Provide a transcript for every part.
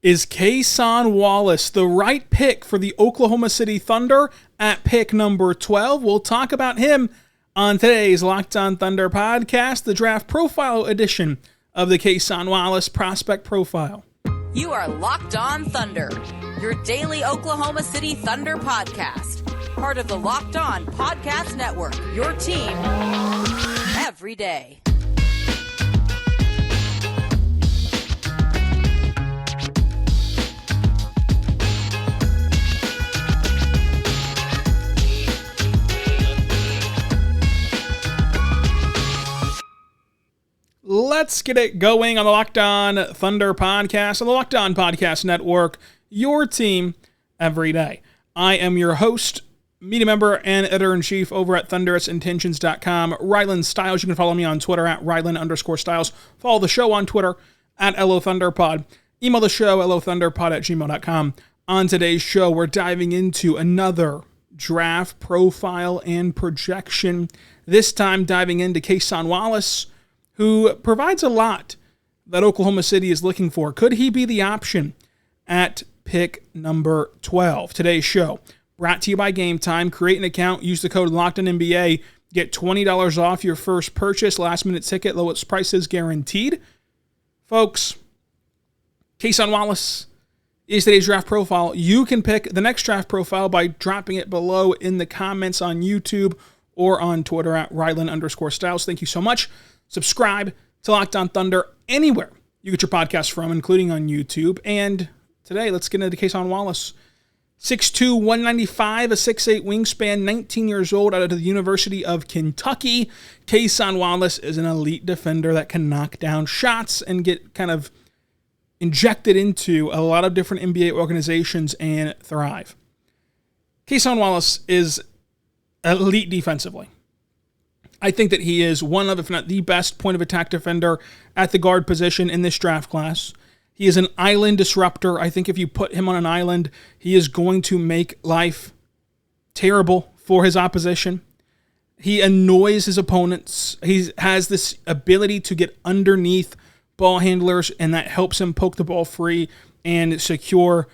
Is Cason Wallace the right pick for the Oklahoma City Thunder at pick number 12? We'll talk about him on today's Locked On Thunder podcast, the draft profile edition of the Cason Wallace prospect profile. You are Locked On Thunder, your daily Oklahoma City Thunder podcast. Part of the Locked On Podcast Network, your team every day. Let's get it going on the Locked On Thunder podcast, on the Locked On Podcast Network, your team every day. I am your host, media member, and editor-in-chief over at thunderousintentions.com, Rylan Stiles. You can follow me on Twitter at Rylan_Stiles. Follow the show on Twitter at LOThunderPod. Email the show, LOThunderPod@gmail.com. On today's show, we're diving into another draft profile and projection, this time diving into Cason Wallace, who provides a lot that Oklahoma City is looking for. Could he be the option at pick number 12? Today's show brought to you by Gametime. Create an account, use the code LOCKEDONNBA, get $20 off your first purchase, last-minute ticket, lowest prices guaranteed. Folks, Cason Wallace is today's draft profile. You can pick the next draft profile by dropping it below in the comments on YouTube or on Twitter at Rylan_Stiles. Thank you so much. Subscribe to Locked On Thunder anywhere you get your podcast from, including on YouTube. And today, let's get into Cason Wallace. 6'2", 195, a 6'8 wingspan, 19 years old, out of the University of Kentucky. Cason Wallace is an elite defender that can knock down shots and get kind of injected into a lot of different NBA organizations and thrive. Cason Wallace is elite defensively. I think that he is one of, if not the best, point of attack defender at the guard position in this draft class. He is an island disruptor. I think if you put him on an island, he is going to make life terrible for his opposition. He annoys his opponents. He has this ability to get underneath ball handlers, and that helps him poke the ball free and secure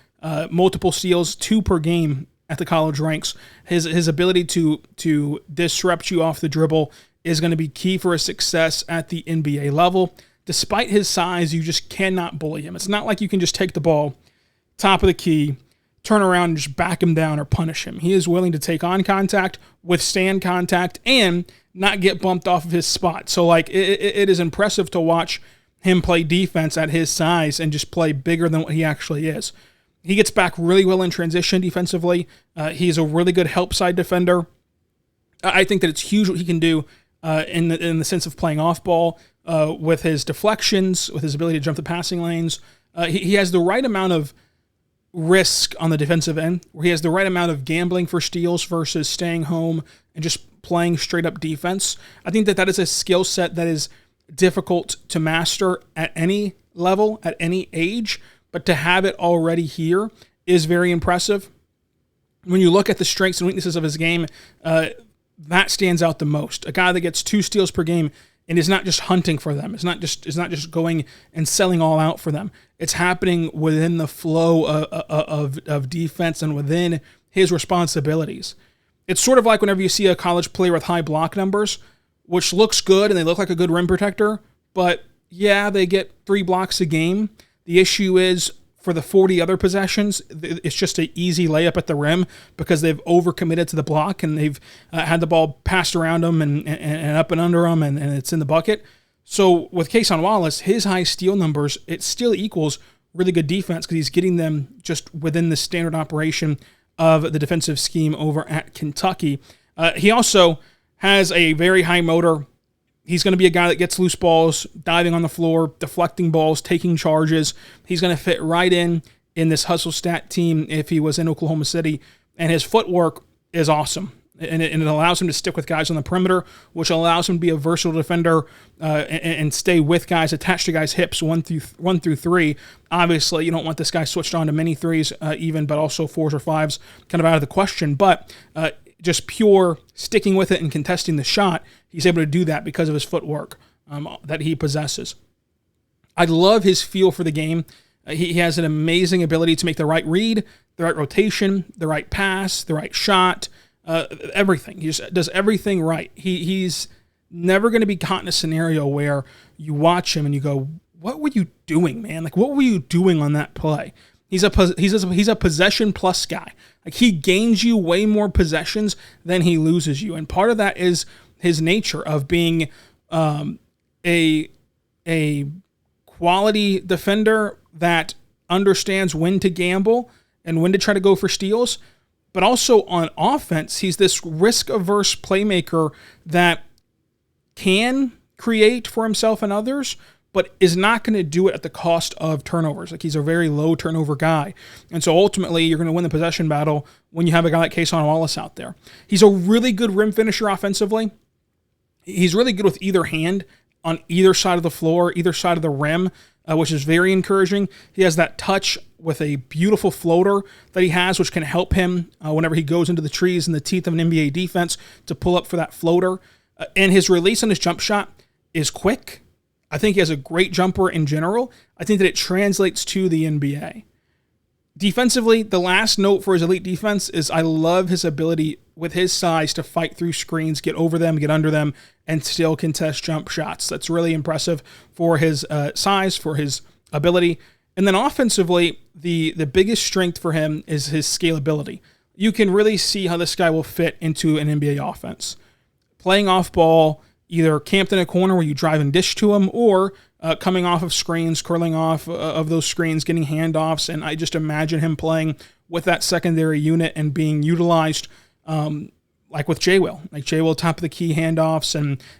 multiple steals, 2 per game at the college ranks. His ability to disrupt you off the dribble is going to be key for his success at the NBA level. Despite his size, you just cannot bully him. It's not like you can just take the ball, top of the key, turn around and just back him down or punish him. He is willing to take on contact, withstand contact, and not get bumped off of his spot. So it is impressive to watch him play defense at his size and just play bigger than what he actually is. He gets back really well in transition defensively. He's a really good help side defender. I think that it's huge what he can do in the sense of playing off ball with his deflections, with his ability to jump the passing lanes. He has the right amount of risk on the defensive end, where he has the right amount of gambling for steals versus staying home and just playing straight up defense. I think that is a skill set that is difficult to master at any level, at any age. But to have it already here is very impressive. When you look at the strengths and weaknesses of his game, that stands out the most. A guy that gets 2 steals per game and is not just hunting for them. It's not just going and selling all out for them. It's happening within the flow of defense and within his responsibilities. It's sort of like whenever you see a college player with high block numbers, which looks good and they look like a good rim protector, but yeah, they get 3 blocks a game. The issue is, for the 40 other possessions, it's just an easy layup at the rim because they've overcommitted to the block and they've had the ball passed around them and up and under them and it's in the bucket. So with Cason Wallace, his high steal numbers, it still equals really good defense because he's getting them just within the standard operation of the defensive scheme over at Kentucky. He also has a very high motor. He's going to be a guy that gets loose balls, diving on the floor, deflecting balls, taking charges. He's going to fit right in this hustle stat team if he was in Oklahoma City. And his footwork is awesome. And it allows him to stick with guys on the perimeter, which allows him to be a versatile defender and stay with guys, attached to guys' hips 1 through 3. Obviously, you don't want this guy switched on to many threes even, but also 4s or 5s, kind of out of the question. But just pure sticking with it and contesting the shot, he's able to do that because of his footwork that he possesses. I love his feel for the game. He has an amazing ability to make the right read, the right rotation, the right pass, the right shot, everything. He just does everything right. He's never going to be caught in a scenario where you watch him and you go, what were you doing, man? Like, what were you doing on that play? He's a possession plus guy. Like, he gains you way more possessions than he loses you. And part of that is his nature of being a quality defender that understands when to gamble and when to try to go for steals. But also on offense, he's this risk-averse playmaker that can create for himself and others, but is not going to do it at the cost of turnovers. Like, he's a very low turnover guy. And so ultimately, you're going to win the possession battle when you have a guy like Cason Wallace out there. He's a really good rim finisher offensively. He's really good with either hand on either side of the floor, either side of the rim, which is very encouraging. He has that touch with a beautiful floater that he has, which can help him whenever he goes into the trees and the teeth of an NBA defense to pull up for that floater. And his release on his jump shot is quick. I think he has a great jumper in general. I think that it translates to the NBA. Defensively, the last note for his elite defense is I love his ability with his size to fight through screens, get over them, get under them, and still contest jump shots. That's really impressive for his size, for his ability. And then offensively, the biggest strength for him is his scalability. You can really see how this guy will fit into an NBA offense. Playing off ball, either camped in a corner where you drive and dish to him, or coming off of screens, curling off of those screens, getting handoffs, and I just imagine him playing with that secondary unit and being utilized like with J-Will. Like J-Will top of the key handoffs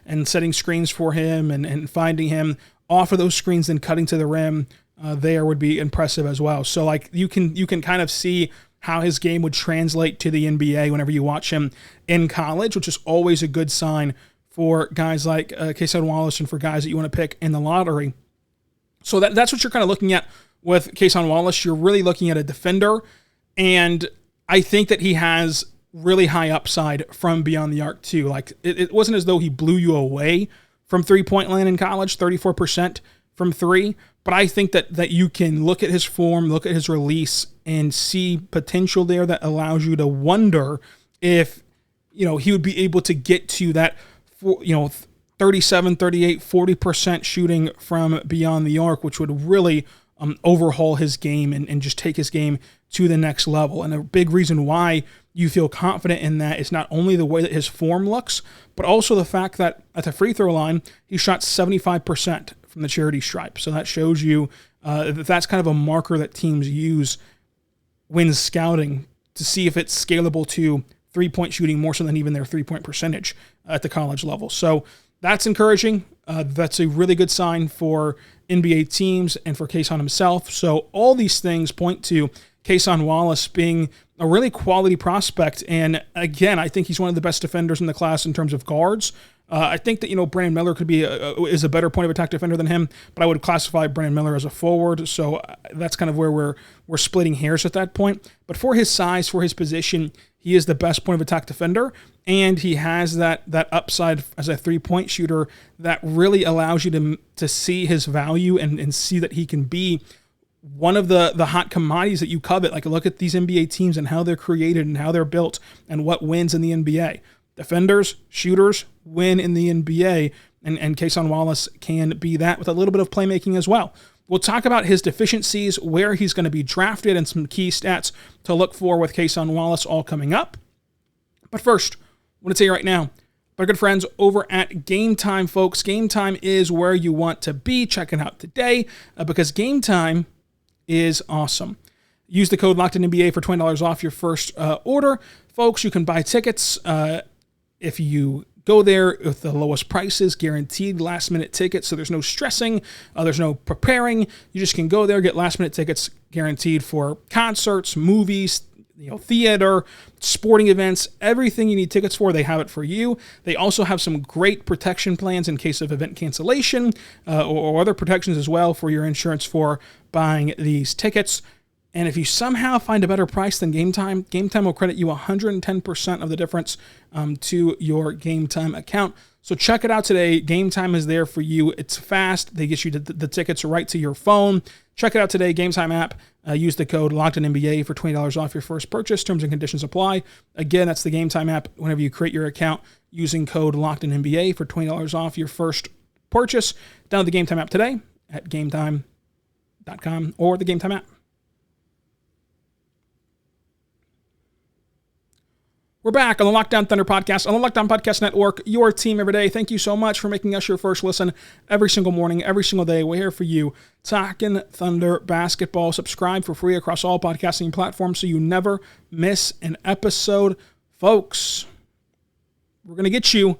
and setting screens for him and finding him off of those screens and cutting to the rim there would be impressive as well. So like you can kind of see how his game would translate to the NBA whenever you watch him in college, which is always a good sign for guys like Cason Wallace and for guys that you want to pick in the lottery. So that's what you're kind of looking at with Cason Wallace. You're really looking at a defender, and I think that he has really high upside from beyond the arc too. Like it wasn't as though he blew you away from three-point land in college, 34% from three, but I think that you can look at his form, look at his release, and see potential there that allows you to wonder if, he would be able to get to that 37, 38, 40% shooting from beyond the arc, which would really overhaul his game and just take his game to the next level. And a big reason why you feel confident in that is not only the way that his form looks, but also the fact that at the free throw line, he shot 75% from the charity stripe. So that shows you that that's kind of a marker that teams use when scouting to see if it's scalable to three-point shooting more so than even their three-point percentage at the college level. So that's encouraging. That's a really good sign for NBA teams and for Cason himself. So all these things point to Cason Wallace being a really quality prospect. And again, I think he's one of the best defenders in the class in terms of guards. I think that, Brandon Miller could be is a better point of attack defender than him, but I would classify Brandon Miller as a forward. So that's kind of where we're splitting hairs at that point. But for his size, for his position, he is the best point of attack defender, and he has that upside as a three-point shooter that really allows you to see his value and see that he can be one of the hot commodities that you covet. Like, look at these NBA teams and how they're created and how they're built and what wins in the NBA. Defenders, shooters win in the NBA, and Cason Wallace can be that with a little bit of playmaking as well. We'll talk about his deficiencies, where he's going to be drafted, and some key stats to look for with Cason Wallace all coming up. But first, I want to tell you right now, our good friends over at Gametime, folks. Gametime is where you want to be checking out today because Gametime is awesome. Use the code LOCKEDONNBA for $20 off your first order. Folks, you can buy tickets if you go there with the lowest prices, guaranteed last-minute tickets, so there's no stressing, there's no preparing. You just can go there, get last-minute tickets guaranteed for concerts, movies, theater, sporting events, everything you need tickets for, they have it for you. They also have some great protection plans in case of event cancellation or other protections as well for your insurance for buying these tickets. And if you somehow find a better price than Gametime, Gametime will credit you 110% of the difference to your Gametime account. So check it out today. Gametime is there for you. It's fast. They get you the tickets right to your phone. Check it out today. Gametime app. Use the code LOCKEDONNBA for $20 off your first purchase. Terms and conditions apply. Again, that's the Gametime app. Whenever you create your account, using code LOCKEDONNBA for $20 off your first purchase. Download the Gametime app today at gametime.com or the Gametime app. We're back on the Locked On Thunder podcast, on the Locked On Podcast Network, your team every day. Thank you so much for making us your first listen every single morning, every single day. We're here for you, talking Thunder basketball. Subscribe for free across all podcasting platforms so you never miss an episode. Folks, we're going to get you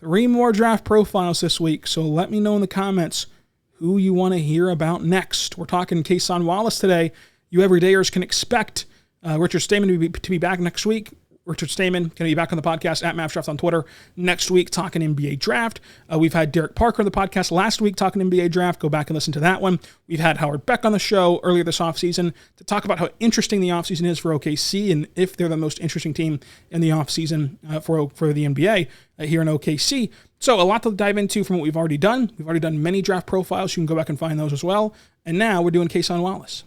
3 more draft profiles this week, so let me know in the comments who you want to hear about next. We're talking Cason Wallace today. You everydayers can expect Richard Stamen to be back next week. Richard Stamen going to be back on the podcast at MavsDraft on Twitter next week talking NBA draft. We've had Derek Parker on the podcast last week talking NBA draft. Go back and listen to that one. We've had Howard Beck on the show earlier this offseason to talk about how interesting the offseason is for OKC and if they're the most interesting team in the offseason for the NBA here in OKC. So a lot to dive into from what we've already done. We've already done many draft profiles. You can go back and find those as well. And now we're doing Cason Wallace.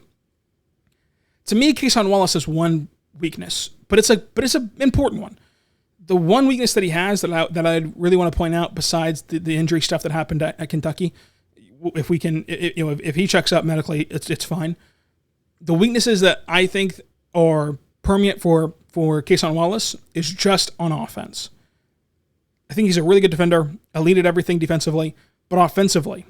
To me, Cason Wallace has one weakness, but it's an important one. The one weakness that he has that I really want to point out, besides the injury stuff that happened at Kentucky, if he checks out medically, it's fine. The weaknesses that I think are permeate for Cason Wallace is just on offense. I think he's a really good defender, elite at everything defensively, but offensively,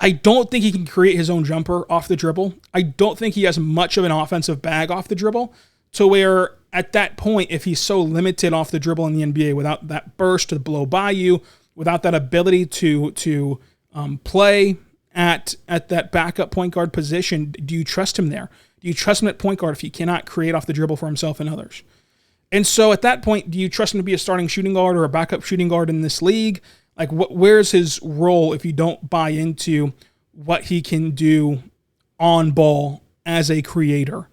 I don't think he can create his own jumper off the dribble. I don't think he has much of an offensive bag off the dribble to where at that point, if he's so limited off the dribble in the NBA without that burst to blow by you, without that ability to play at that backup point guard position, do you trust him there? Do you trust him at point guard if he cannot create off the dribble for himself and others? And so at that point, do you trust him to be a starting shooting guard or a backup shooting guard in this league? Like, where's his role if you don't buy into what he can do on ball as a creator?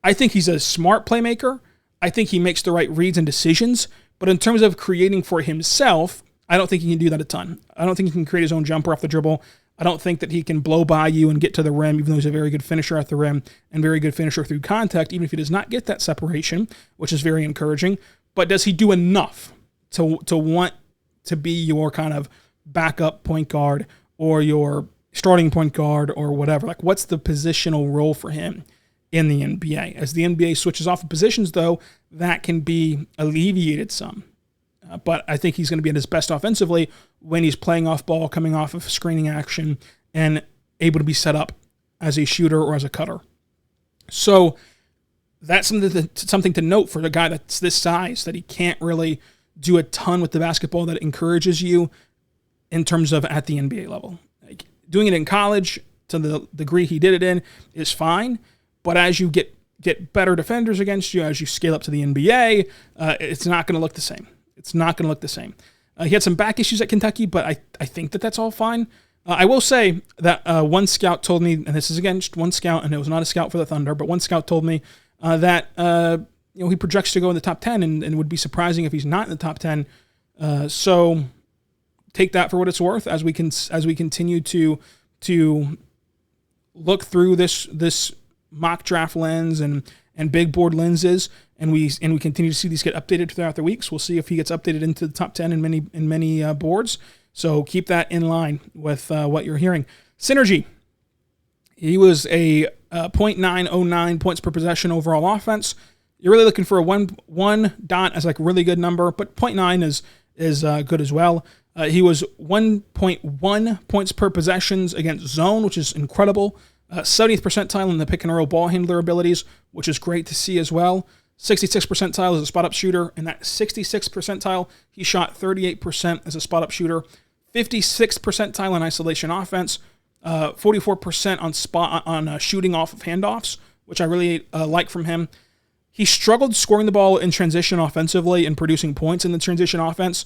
I think he's a smart playmaker. I think he makes the right reads and decisions. But in terms of creating for himself, I don't think he can do that a ton. I don't think he can create his own jumper off the dribble. I don't think that he can blow by you and get to the rim, even though he's a very good finisher at the rim and very good finisher through contact, even if he does not get that separation, which is very encouraging. But does he do enough to want to be your kind of backup point guard or your starting point guard or whatever? Like, what's the positional role for him in the NBA? As the NBA switches off of positions, though, that can be alleviated some. But I think he's going to be at his best offensively when he's playing off ball, coming off of screening action, and able to be set up as a shooter or as a cutter. So that's something to note for the guy that's this size, that he can't really do a ton with the basketball that encourages you in terms of at the NBA level. Like, doing it in college to the degree he did it in is fine, but as you get better defenders against you, as you scale up to the NBA, it's not going to look the same. It's not going to look the same. He had some back issues at Kentucky, but I think that's all fine. I will say that one scout told me, and this is again just one scout, and it was not a scout for the Thunder, but one scout told me that he projects to go in the top 10, and it would be surprising if he's not in the top 10. So take that for what it's worth as we continue to look through this mock draft lens and big board lenses, and we continue to see these get updated throughout the weeks. We'll see if he gets updated into the top 10 in many boards. So keep that in line with what you're hearing. Synergy. He was a .909 points per possession overall offense. You're really looking for a one dot as like a really good number, but 0.9 is good as well. He was 1.1 points per possessions against zone, which is incredible. 70th percentile in the pick and roll ball handler abilities, which is great to see as well. 66th percentile as a spot-up shooter, and that 66th percentile, he shot 38% as a spot-up shooter. 56th percentile in isolation offense, 44% on shooting off of handoffs, which I really like from him. He struggled scoring the ball in transition offensively and producing points in the transition offense.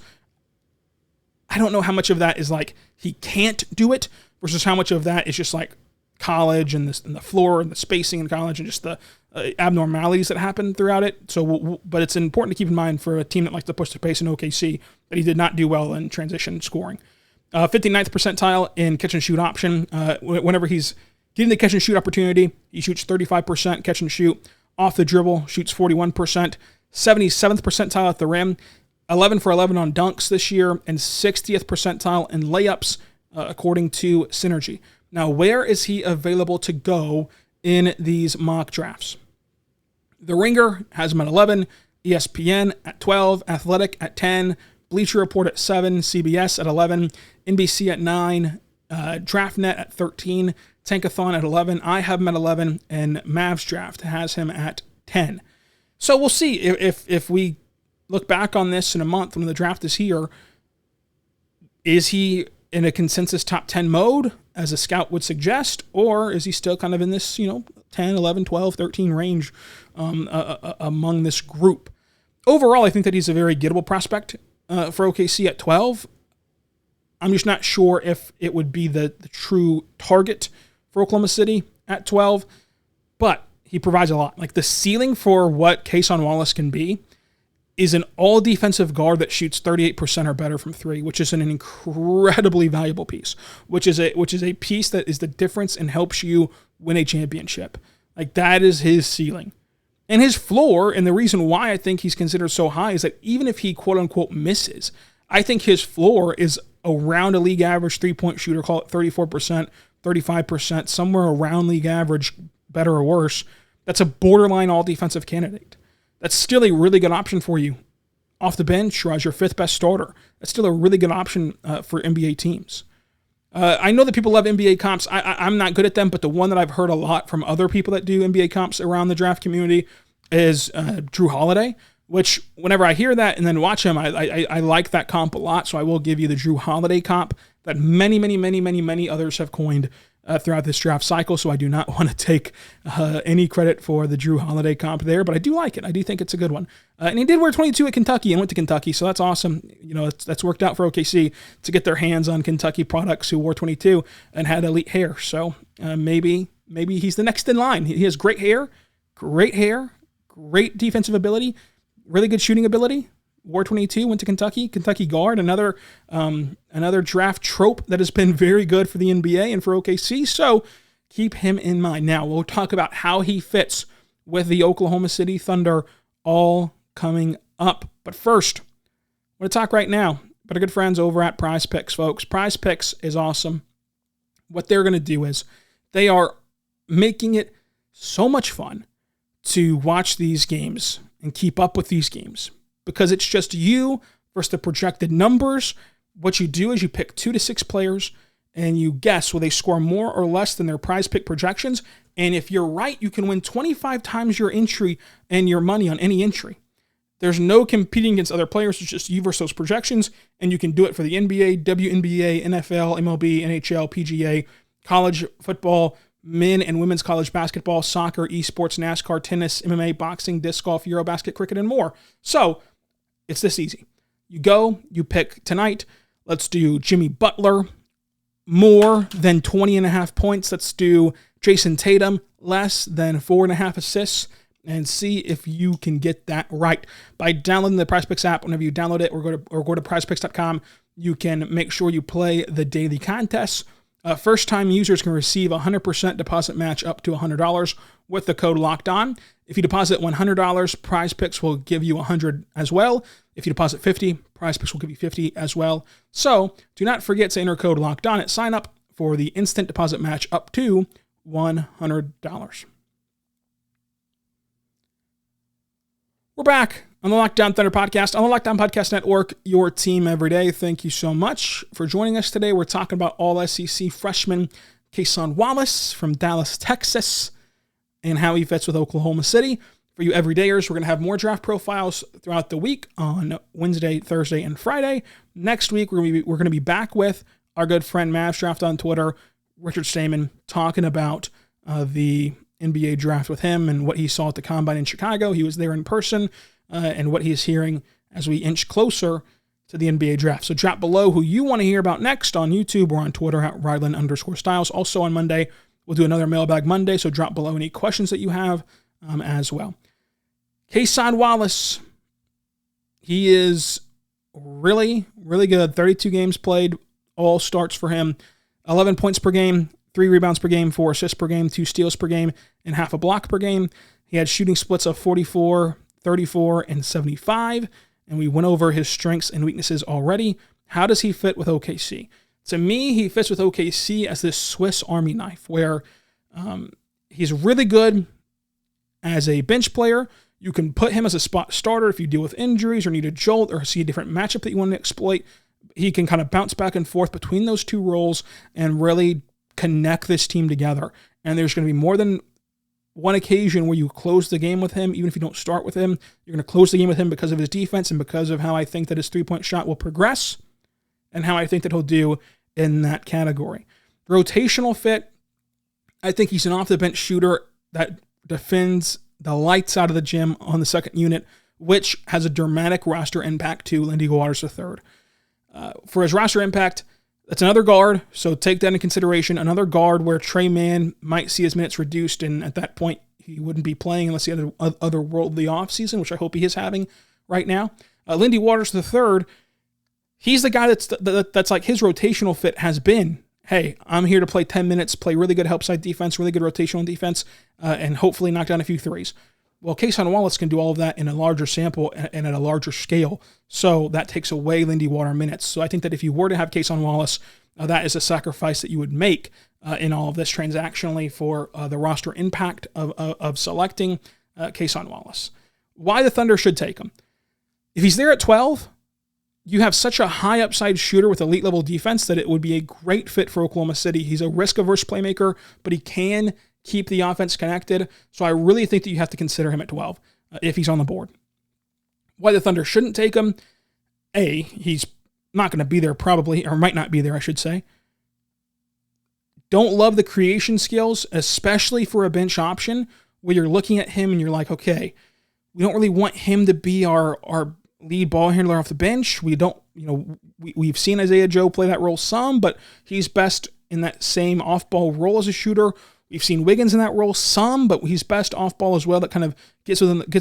I don't know how much of that is like he can't do it versus how much of that is just like college and the floor and the spacing in college and just the abnormalities that happen throughout it. So, but it's important to keep in mind for a team that likes to push the pace in OKC that he did not do well in transition scoring. 59th percentile in catch and shoot option. Whenever he's getting the catch and shoot opportunity, he shoots 35% catch and shoot. Off the dribble, shoots 41%. 77th percentile at the rim. 11 for 11 on dunks this year, and 60th percentile in layups, according to Synergy. Now, where is he available to go in these mock drafts? The Ringer has him at 11, ESPN at 12, Athletic at 10, Bleacher Report at 7, CBS at 11, NBC at 9, DraftNet at 13, Tankathon at 11. I have him at 11, and Mavs Draft has him at 10. So we'll see if we look back on this in a month when the draft is here. Is he in a consensus top 10 mode, as a scout would suggest, or is he still kind of in this, 10, 11, 12, 13 range among this group? Overall, I think that he's a very gettable prospect for OKC at 12. I'm just not sure if it would be the true target for Oklahoma City at 12, but he provides a lot. Like, the ceiling for what Cason Wallace can be is an all-defensive guard that shoots 38% or better from three, which is an incredibly valuable piece, which is a piece that is the difference and helps you win a championship. Like, that is his ceiling. And his floor, and the reason why I think he's considered so high, is that even if he quote-unquote misses, I think his floor is around a league average three-point shooter, call it 34%, 35%, somewhere around league average, better or worse. That's a borderline all-defensive candidate. That's still a really good option for you off the bench or as your fifth best starter. That's still a really good option for NBA teams. I know that people love NBA comps. I'm not good at them, but the one that I've heard a lot from other people that do NBA comps around the draft community is Drew Holiday, which whenever I hear that and then watch him, I like that comp a lot. So I will give you the Drew Holiday comp that many others have coined throughout this draft cycle, so I do not want to take any credit for the Drew Holiday comp there, but I do like it. I do think it's a good one. And he did wear 22 at Kentucky and went to Kentucky, so that's awesome. That's worked out for OKC to get their hands on Kentucky products who wore 22 and had elite hair. So maybe he's the next in line. He has great hair, great defensive ability, really good shooting ability. Wore 22, went to Kentucky guard, another draft trope that has been very good for the NBA and for OKC, so keep him in mind. Now, we'll talk about how he fits with the Oklahoma City Thunder all coming up. But first, I want to talk right now about our good friends over at PrizePicks, folks. PrizePicks is awesome. What they're going to do is they are making it so much fun to watch these games and keep up with these games, because it's just you versus the projected numbers. What you do is you pick 2 to 6 players and you guess, will they score more or less than their prize pick projections? And if you're right, you can win 25 times your entry and your money on any entry. There's no competing against other players. It's just you versus those projections, and you can do it for the NBA, WNBA, NFL, MLB, NHL, PGA, college football, men and women's college basketball, soccer, esports, NASCAR, tennis, MMA, boxing, disc golf, Eurobasket, cricket, and more. So it's this easy. You go, you pick tonight. Let's do Jimmy Butler, more than 20.5 points. Let's do Jason Tatum, less than 4.5 assists, and see if you can get that right. By downloading the PrizePicks app, whenever you download it or go to prizepicks.com, you can make sure you play the daily contests. First-time users can receive a 100% deposit match up to $100 with the code LOCKEDON. If you deposit $100, PrizePicks will give you $100 as well. If you deposit $50, PrizePicks will give you $50 as well. So do not forget to enter code LOCKEDON at sign up for the instant deposit match up to $100. We're back on the Locked On Thunder podcast, on the Locked On Podcast Network, your team every day. Thank you so much for joining us today. We're talking about all-SEC freshman Cason Wallace from Dallas, Texas, and how he fits with Oklahoma City. For you everydayers, we're going to have more draft profiles throughout the week on Wednesday, Thursday, and Friday. Next week, we're going to be back with our good friend Mavs Draft on Twitter, Richard Stamen, talking about the NBA draft with him and what he saw at the Combine in Chicago. He was there in person, and what he's hearing as we inch closer to the NBA draft. So drop below who you want to hear about next on YouTube or on Twitter at Ryland_Styles. Also on Monday, We'll do another Mailbag Monday, so drop below any questions that you have as well. Cason Wallace, he is really, really good. 32 games played, all starts for him. 11 points per game, 3 rebounds per game, 4 assists per game, 2 steals per game, and half a block per game. He had shooting splits of 44, 34, and 75, and we went over his strengths and weaknesses already. How does he fit with OKC? To me, he fits with OKC as this Swiss Army knife, where he's really good as a bench player. You can put him as a spot starter if you deal with injuries or need a jolt or see a different matchup that you want to exploit. He can kind of bounce back and forth between those two roles and really connect this team together. And there's going to be more than one occasion where you close the game with him, even if you don't start with him. You're going to close the game with him because of his defense and because of how I think that his three-point shot will progress and how I think that he'll do in that category. Rotational fit, I think he's an off-the-bench shooter that defends the lights out of the gym on the second unit, which has a dramatic roster impact to Lindy Waters III. For his roster impact, that's another guard, so take that into consideration. Another guard where Trey Mann might see his minutes reduced, and at that point, he wouldn't be playing unless he had an otherworldly offseason, which I hope he is having right now. Lindy Waters III, he's the guy that's like his rotational fit has been, hey, I'm here to play 10 minutes, play really good help side defense, really good rotational defense, and hopefully knock down a few threes. Well, Cason Wallace can do all of that in a larger sample and at a larger scale, so that takes away Lindy Water minutes. So I think that if you were to have Cason Wallace, that is a sacrifice that you would make in all of this transactionally for the roster impact of selecting Cason Wallace. Why the Thunder should take him? If he's there at 12, you have such a high upside shooter with elite level defense that it would be a great fit for Oklahoma City. He's a risk-averse playmaker, but he can keep the offense connected. So I really think that you have to consider him at 12 if he's on the board. Why the Thunder shouldn't take him? A, he's not going to be there probably, or might not be there, I should say. Don't love the creation skills, especially for a bench option where you're looking at him and you're like, okay, we don't really want him to be our lead ball handler off the bench. We don't, we've seen Isaiah Joe play that role some, but he's best in that same off-ball role as a shooter. We've seen Wiggins in that role some, but he's best off-ball as well. That kind of gets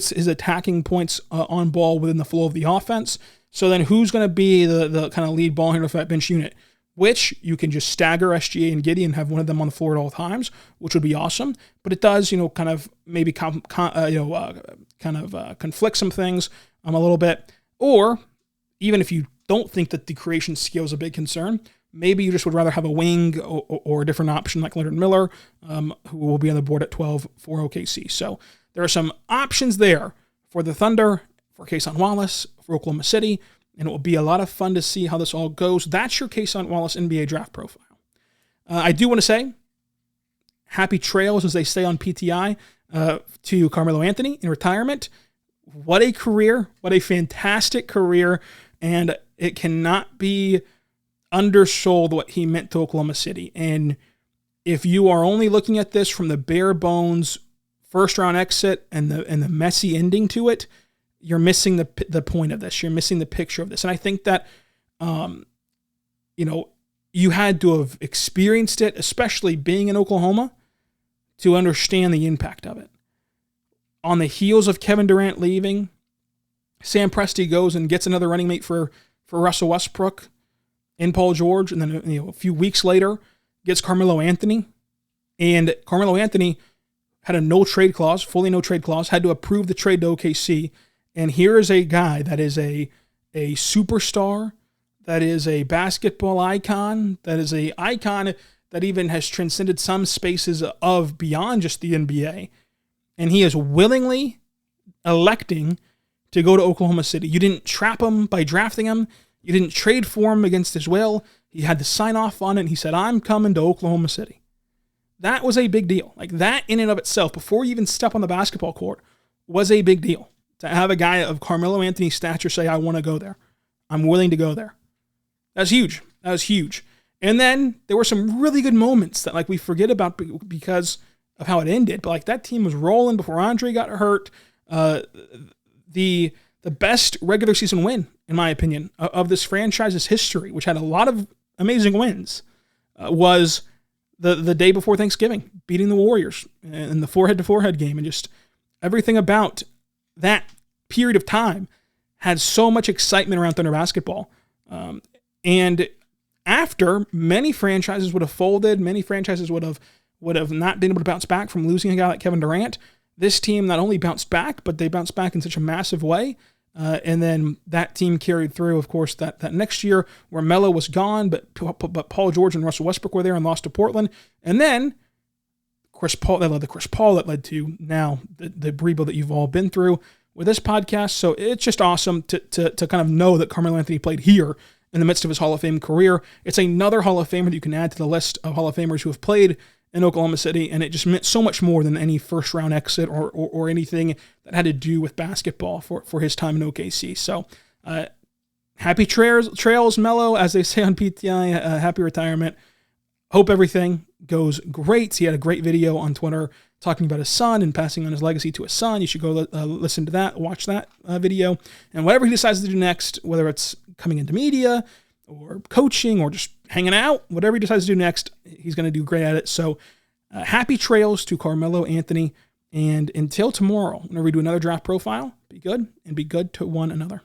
his attacking points on ball within the flow of the offense. So then who's going to be the kind of lead ball handler for that bench unit? Which you can just stagger SGA and Giddey and have one of them on the floor at all times, which would be awesome. But it does, kind of maybe conflict some things a little bit. Or even if you don't think that the creation skill is a big concern, maybe you just would rather have a wing or a different option like Leonard Miller, who will be on the board at 12 for OKC. So there are some options there for the Thunder, for Cason Wallace, for Oklahoma City, and it will be a lot of fun to see how this all goes. That's your Cason Wallace NBA draft profile. I do want to say happy trails, as they say on PTI, to Carmelo Anthony in retirement. What a career. What a fantastic career. And it cannot be undersold what he meant to Oklahoma City. And if you are only looking at this from the bare bones first round exit and the messy ending to it, you're missing the point of this. You're missing the picture of this. And I think that, you had to have experienced it, especially being in Oklahoma, to understand the impact of it. On the heels of Kevin Durant leaving, Sam Presti goes and gets another running mate for Russell Westbrook and Paul George, and then a few weeks later gets Carmelo Anthony, and Carmelo Anthony had a no-trade clause, fully no-trade clause, had to approve the trade to OKC, and here is a guy that is a superstar, that is a basketball icon, that is a icon that even has transcended some spaces of beyond just the NBA, and he is willingly electing to go to Oklahoma City. You didn't trap him by drafting him. You didn't trade for him against his will. He had to sign off on it, and he said, I'm coming to Oklahoma City. That was a big deal. Like, that in and of itself, before you even step on the basketball court, was a big deal. To have a guy of Carmelo Anthony's stature say, I want to go there. I'm willing to go there. That's huge. That was huge. And then there were some really good moments that we forget about because of how it ended. But that team was rolling before Andre got hurt. The best regular season win, in my opinion, of this franchise's history, which had a lot of amazing wins, was the day before Thanksgiving, beating the Warriors in the forehead-to-forehead game, and just everything about that period of time had so much excitement around Thunder basketball. And after, many franchises would have folded, many franchises would have not been able to bounce back from losing a guy like Kevin Durant. This team not only bounced back, but they bounced back in such a massive way. And then that team carried through, of course, that next year where Melo was gone, but Paul George and Russell Westbrook were there and lost to Portland. And then Chris Paul, that led to now the rebuild that you've all been through with this podcast. So it's just awesome to kind of know that Carmelo Anthony played here in the midst of his Hall of Fame career. It's another Hall of Famer that you can add to the list of Hall of Famers who have played in Oklahoma City, and it just meant so much more than any first-round exit or anything that had to do with basketball for his time in OKC. So happy trails, Melo, as they say on PTI, happy retirement. Hope everything goes great. He had a great video on Twitter talking about his son and passing on his legacy to his son. You should go listen to that, watch that video. And whatever he decides to do next, whether it's coming into media or coaching or just hanging out, whatever he decides to do next, he's going to do great at it. So happy trails to Carmelo Anthony. And until tomorrow, whenever we do another draft profile, be good and be good to one another.